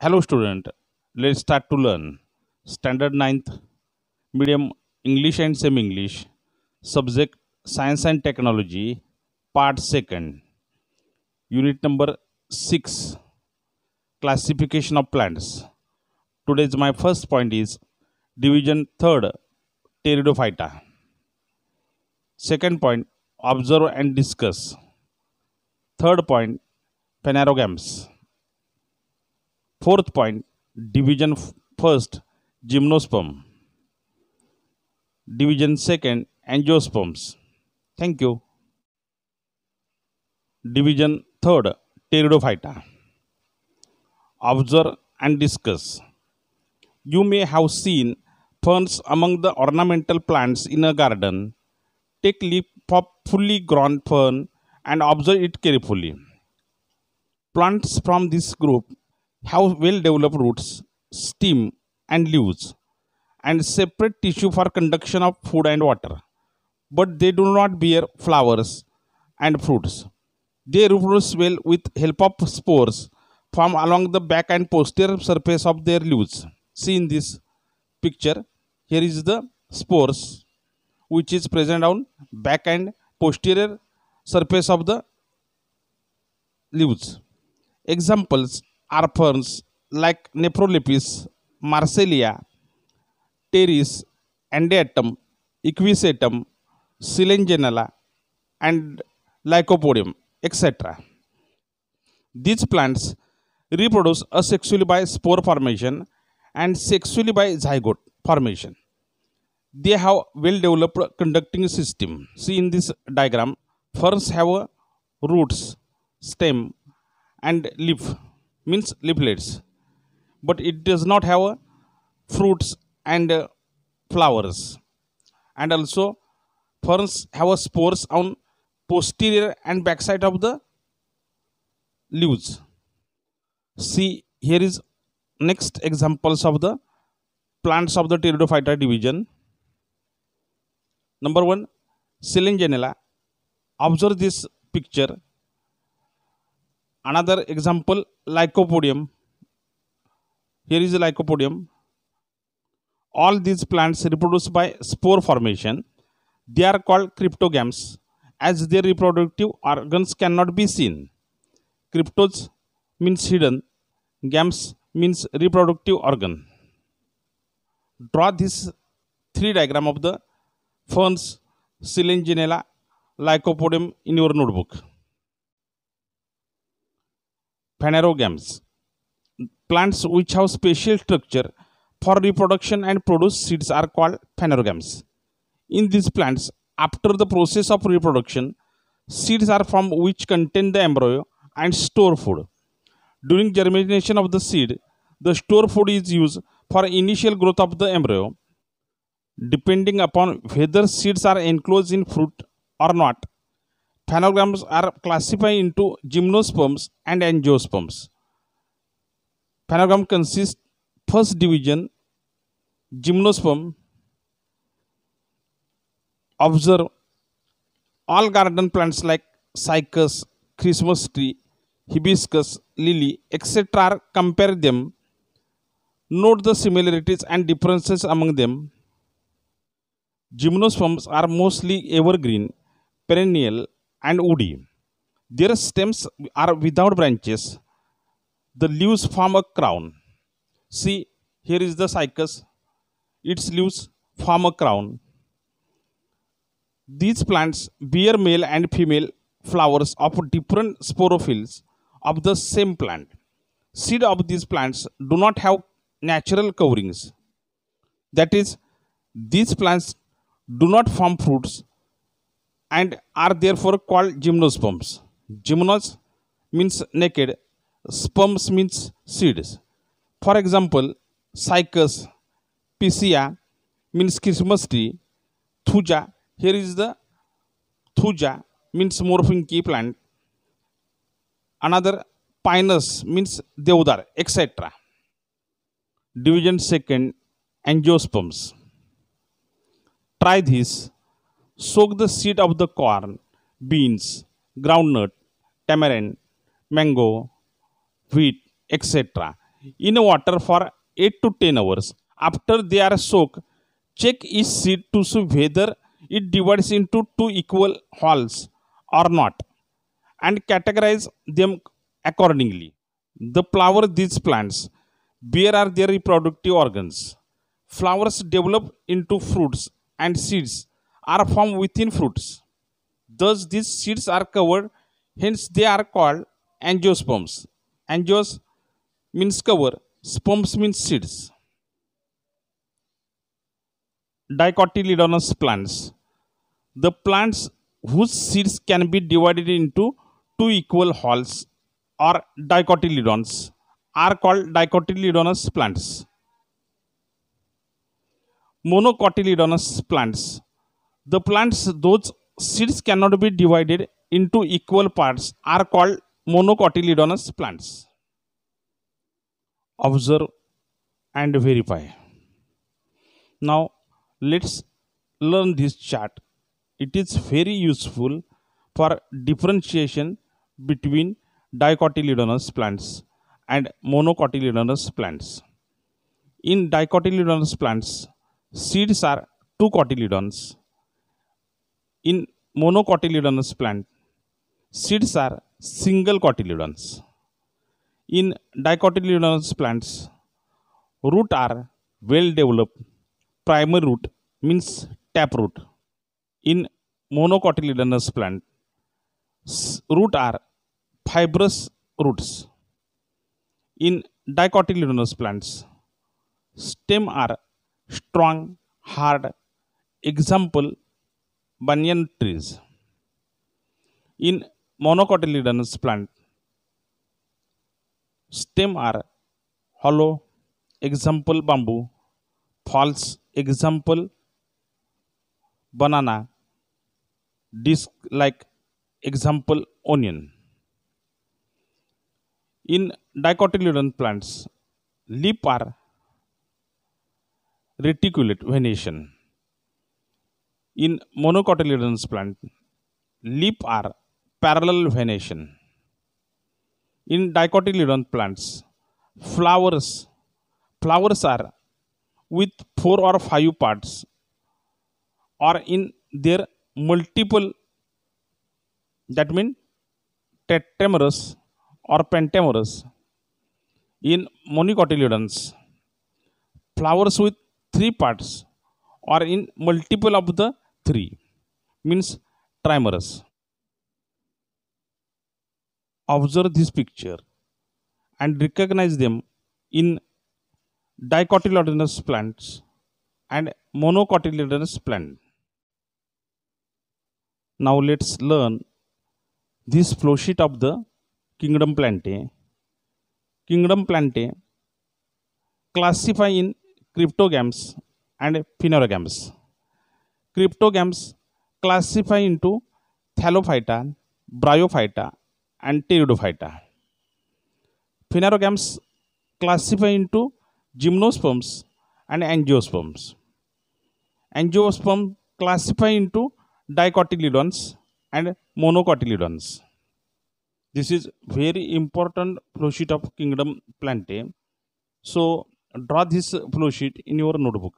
Hello student, let's start to learn. Standard ninth, medium English and semi-English, subject Science and Technology, part 2nd, unit number 6, classification of plants. Today's my first point is division 3rd, Pteridophyta. Second point, observe and discuss. Third point, phanerogams. Fourth point, division first, gymnosperm. Division second, angiosperms. Thank you. Division third, Pteridophyta. Observe and discuss. You may have seen ferns among the ornamental plants in a garden. Take leaf of fully grown fern and observe it carefully. Plants from this group have well developed roots, stem, and leaves, and separate tissue for conduction of food and water. But they do not bear flowers and fruits. They reproduce well with help of spores formed along the back and posterior surface of their leaves. See in this picture, here is the spores which is present on back and posterior surface of the leaves. Examples are ferns like Nephrolepis, Marcellia, Pteris, Andeatum, Equisetum, Silengenella, and Lycopodium, etc. These plants reproduce asexually by spore formation and sexually by zygote formation. They have well developed conducting system. See in this diagram, ferns have a roots, stem, and leaf, means leaflets, but it does not have a fruits and flowers. And also ferns have a spores on posterior and backside of the leaves. See here is next examples of the plants of the Pteridophyta division. Number 1, Silengenella. Observe this picture. Another example, Lycopodium. Here is a Lycopodium. All these plants reproduce by spore formation. They are called cryptogams as their reproductive organs cannot be seen. Cryptos means hidden, gams means reproductive organ. Draw this 3 diagram of the ferns, Silengenella, Lycopodium in your notebook. Phanerogams. Plants which have special structure for reproduction and produce seeds are called phanerogams. In these plants, after the process of reproduction, seeds are formed which contain the embryo and store food. During germination of the seed, the store food is used for initial growth of the embryo. Depending upon whether seeds are enclosed in fruit or not, phanerogams are classified into gymnosperms and angiosperms. Phanerogram consists first division, gymnosperm. Observe all garden plants like cycas, Christmas tree, hibiscus, lily, etc. Compare them. Note the similarities and differences among them. Gymnosperms are mostly evergreen, perennial, and woody. Their stems are without branches. The leaves form a crown. See, here is the cycas. Its leaves form a crown. These plants bear male and female flowers of different sporophylls of the same plant. Seeds of these plants do not have natural coverings. That is, these plants do not form fruits and are therefore called gymnosperms. Gymnos means naked, sperms means seeds. For example, cycas, piscia means Christmas tree, thuja, here is the thuja means morphine plant, another pinus means deodar, etc. Division second, angiosperms. Try this. Soak the seed of the corn, beans, groundnut, tamarind, mango, wheat, etc. in water for 8 to 10 hours. After they are soaked, check each seed to see whether it divides into two equal wholes or not, and categorize them accordingly. The flower these plants bear are their reproductive organs. Flowers develop into fruits and seeds are formed within fruits. Thus, these seeds are covered, hence they are called angiosperms. Angios means cover, sperms means seeds. Dicotyledonous plants. The plants whose seeds can be divided into two equal wholes or dicotyledons are called dicotyledonous plants. Monocotyledonous plants. The plants those seeds cannot be divided into equal parts are called monocotyledonous plants. Observe and verify. Now let's learn this chart. It is very useful for differentiation between dicotyledonous plants and monocotyledonous plants. In dicotyledonous plants, seeds are two cotyledons. In monocotyledonous plant, seeds are single cotyledons. In dicotyledonous plants, root are well developed. Primary root means taproot. In monocotyledonous plant, root are fibrous roots. In dicotyledonous plants, stem are strong, hard. Example, banyan trees. In monocotyledonous plant, stem are hollow. Example, bamboo. False. Example, banana. Disc like. Example, onion. In dicotyledon plants, leaf are reticulate venation. In monocotyledonous plant, leaf are parallel venation. In dicotyledon plants, flowers are with 4 or 5 parts or in their multiple, that means tetramerous or pentamerous. In monocotyledons, flowers with 3 parts or in multiple of the 3 means trimerous. Observe this picture and recognize them in dicotyledonous plants and monocotyledonous plant. Now let's learn this flow sheet of the kingdom Plantae. Kingdom Plantae classify in cryptogams and phanerogams. Cryptogams classify into Thallophyta, Bryophyta and Pteridophyta. Phanerogams classify into gymnosperms and angiosperms. Angiosperm classify into dicotyledons and monocotyledons. This is very important flow sheet of kingdom Plantae. So draw this flow sheet in your notebook.